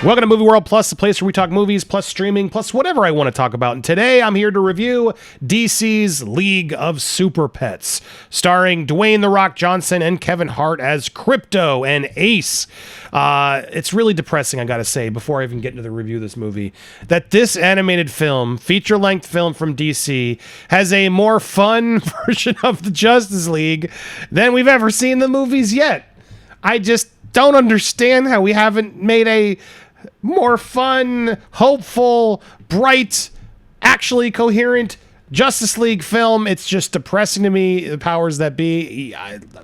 Welcome to Movie World Plus, the place where we talk movies, plus streaming, plus whatever I want to talk about. And today I'm here to review DC's League of Super Pets, starring Dwayne "The Rock" Johnson and Kevin Hart as Krypto and Ace. It's really depressing, I gotta say, before I even get into the review of this movie, that this animated film, feature-length film from DC, has a more fun version of the Justice League than we've ever seen in the movies yet. I just don't understand how we haven't made a more fun, hopeful, bright, actually coherent Justice League film. It's just depressing to me, the powers that be.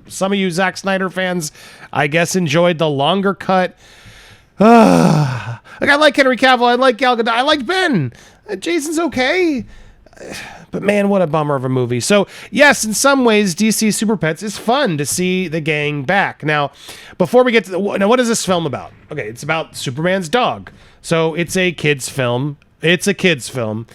Some of you Zack Snyder fans, I guess, enjoyed the longer cut. I like Henry Cavill, I like Gal Gadot, I like Ben. Jason's okay. But man, what a bummer of a movie. So yes, in some ways, DC Super Pets is fun to see the gang back. Now, before we get to what is this film about? Okay, it's about Superman's dog. So it's a kid's film. It's a kid's film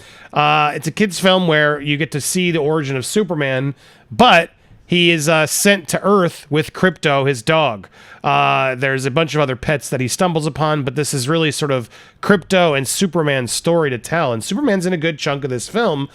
where you get to see the origin of Superman, but he is sent to Earth with Krypto, his dog. There's a bunch of other pets that he stumbles upon, but this is really sort of Krypto and Superman's story to tell. And Superman's in a good chunk of this film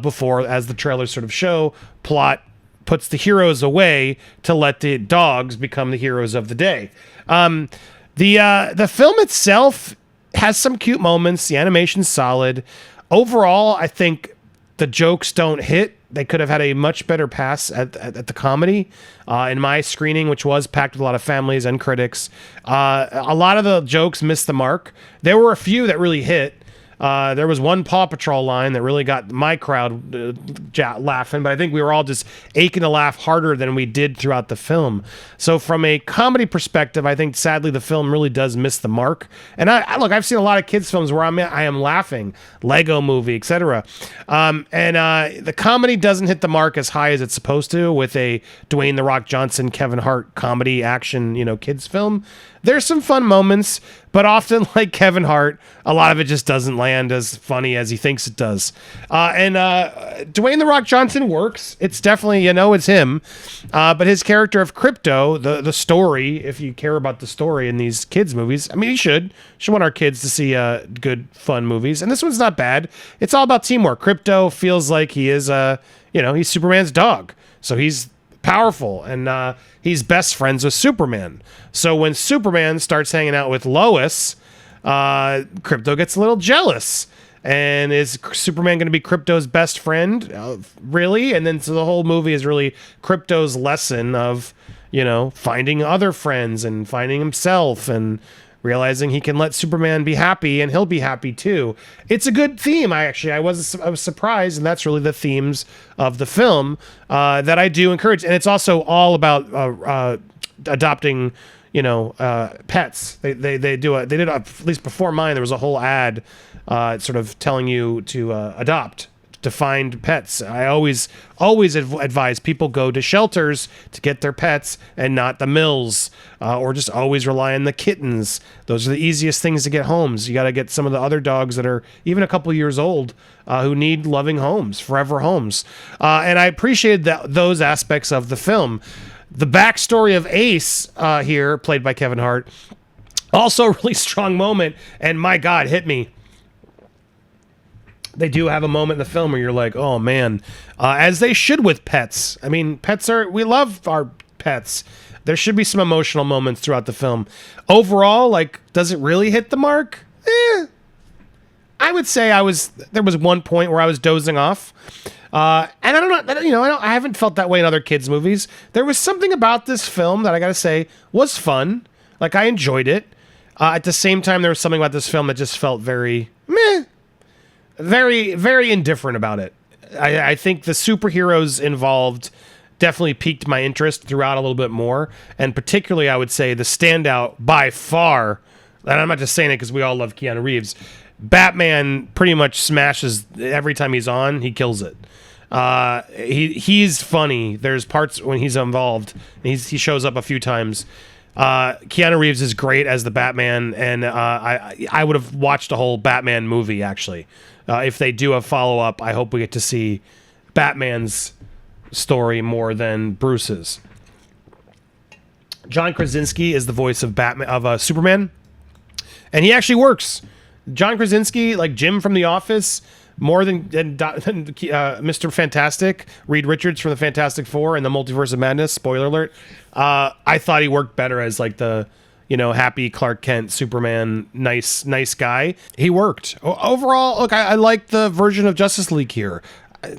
before, as the trailers sort of show, plot puts the heroes away to let the dogs become the heroes of the day. The film itself has some cute moments. The animation's solid. Overall, I think the jokes don't hit. They could have had a much better pass at the comedy. In my screening, which was packed with a lot of families and critics, a lot of the jokes missed the mark. There were a few that really hit. There was one Paw Patrol line that really got my crowd laughing, but I think we were all just aching to laugh harder than we did throughout the film. So from a comedy perspective, I think sadly the film really does miss the mark. And look, I've seen a lot of kids films where I am laughing, Lego Movie, etc. The comedy doesn't hit the mark as high as it's supposed to with a Dwayne "The Rock" Johnson, Kevin Hart comedy action, kids film. There's some fun moments, but often, like Kevin Hart, a lot of it just doesn't land as funny as he thinks it does. Dwayne "The Rock" Johnson works. It's definitely, it's him. But his character of Krypto, the story, if you care about the story in these kids' movies, I mean, you should want our kids to see good, fun movies. And this one's not bad. It's all about teamwork. Krypto feels like he is, he's Superman's dog. So he's powerful, and he's best friends with Superman. So when Superman starts hanging out with Lois, Krypto gets a little jealous. And is Superman going to be Krypto's best friend? Really? And then so the whole movie is really Krypto's lesson of, finding other friends and finding himself and realizing he can let Superman be happy and he'll be happy too. It's a good theme. I was surprised, and that's really the themes of the film that I do encourage. And it's also all about adopting, pets. They did at least before mine. There was a whole ad, sort of telling you to adopt, to find pets. I always advise people go to shelters to get their pets and not the mills, or just always rely on the kittens. Those are the easiest things to get homes. You got to get some of the other dogs that are even a couple years old, who need loving homes, forever homes. And I appreciated those aspects of the film. The backstory of Ace here, played by Kevin Hart, also a really strong moment, and my God, hit me. They do have a moment in the film where you're like, oh man, as they should with pets. I mean, we love our pets. There should be some emotional moments throughout the film. Overall, does it really hit the mark? I would say there was one point where I was dozing off. And I don't know, I haven't felt that way in other kids' movies. There was something about this film that I gotta say was fun. I enjoyed it. At the same time, there was something about this film that just felt very meh. Very, very indifferent about it. I think the superheroes involved definitely piqued my interest throughout a little bit more. And particularly, I would say the standout by far, and I'm not just saying it because we all love Keanu Reeves, Batman pretty much smashes every time he's on. He kills it. He's funny. There's parts when he's involved. He shows up a few times. Keanu Reeves is great as the Batman, and I would have watched a whole Batman movie, actually. If they do a follow-up, I hope we get to see Batman's story more than Bruce's. John Krasinski is the voice of Superman. And he actually works. John Krasinski, like Jim from The Office, more than Mr. Fantastic, Reed Richards from the Fantastic Four and the Multiverse of Madness, spoiler alert. I thought he worked better as like the, happy Clark Kent, Superman, nice guy. He worked. Overall, look, I like the version of Justice League here.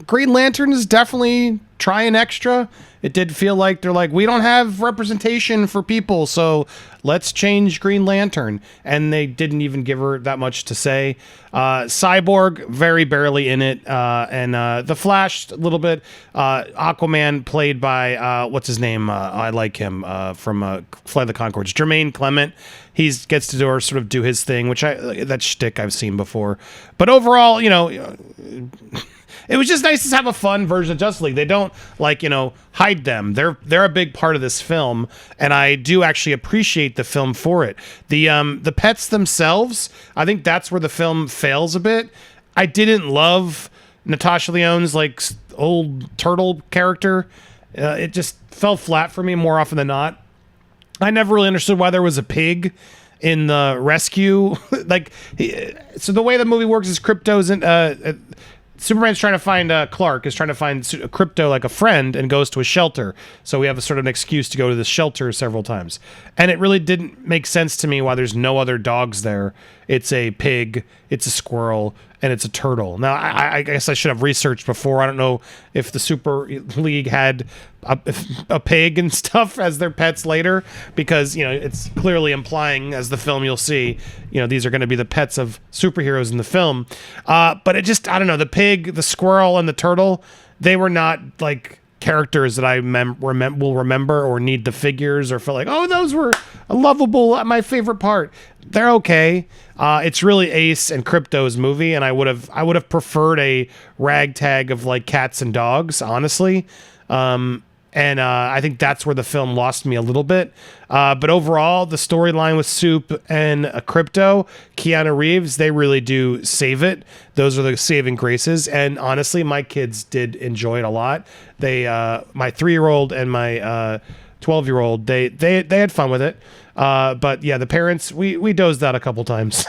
Green Lantern is definitely trying extra. It did feel like they're like, we don't have representation for people, so let's change Green Lantern. And they didn't even give her that much to say. Cyborg, very barely in it. And The Flash, a little bit. Aquaman, played by, what's his name? I like him from Flight of the Conchords. Jermaine Clement. He gets to sort of do his thing, which that shtick I've seen before. But overall, it was just nice to have a fun version of Justice League. They don't hide them. They're a big part of this film, and I do actually appreciate the film for it. The pets themselves, I think that's where the film fails a bit. I didn't love Natasha Lyonne's old turtle character. It just fell flat for me more often than not. I never really understood why there was a pig in the rescue. So the way the movie works is Krypto's in. Superman's trying to find Clark is trying to find Krypto like a friend and goes to a shelter. So we have a sort of an excuse to go to the shelter several times. And it really didn't make sense to me why there's no other dogs there. It's a pig, it's a squirrel, and it's a turtle. Now, I guess I should have researched before. I don't know if the Super League had a pig and stuff as their pets later, because, it's clearly implying, as the film you'll see, these are going to be the pets of superheroes in the film. But it just, I don't know, the pig, the squirrel, and the turtle, they were not characters that I will remember or need the figures or feel like, oh, those were a lovable, my favorite part. They're okay. It's really Ace and Krypto's movie, and I would have preferred a ragtag of cats and dogs, honestly. And I think that's where the film lost me a little bit. But overall, the storyline with Soup and Krypto, Keanu Reeves, they really do save it. Those are the saving graces. And honestly, my kids did enjoy it a lot. They, my 3-year-old and my 12-year-old, they had fun with it. But yeah, the parents, we dozed out a couple times.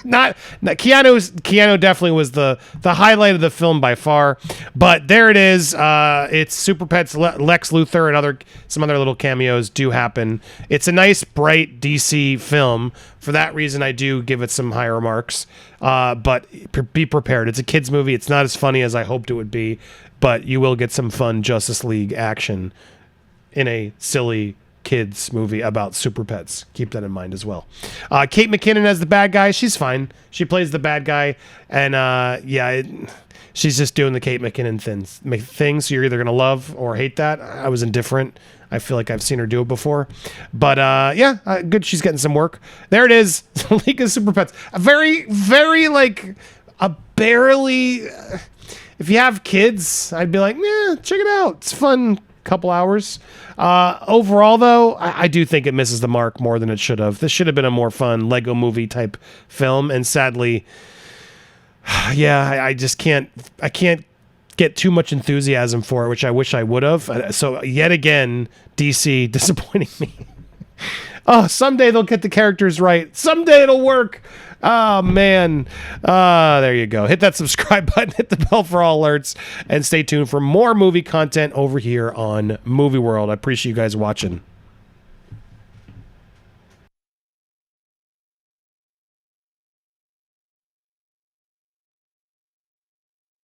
not Keanu definitely was the highlight of the film by far. But there it is. It's Super Pets, Lex Luthor, and some other little cameos do happen. It's a nice, bright DC film. For that reason, I do give it some higher marks. But be prepared. It's a kids movie. It's not as funny as I hoped it would be, but you will get some fun Justice League action in a silly kids movie about super pets. Keep that in mind as well. Kate McKinnon as the bad guy. She's fine. She plays the bad guy, and she's just doing the Kate McKinnon thing. So you're either gonna love or hate that. I was indifferent. I feel like I've seen her do it before, but good. She's getting some work. There it is. League of Super Pets. A very, very a barely. If you have kids, I'd be like, check it out. It's fun. Couple hours. Overall, though, I do think it misses the mark more than it should have. This should have been a more fun Lego movie type film, and sadly, I just can't get too much enthusiasm for it, which I wish I would have. So yet again, DC disappointing me. Oh, someday they'll get the characters right. Someday it'll work. Oh, man. There you go. Hit that subscribe button, hit the bell for all alerts, and stay tuned for more movie content over here on Movie World. I appreciate you guys watching.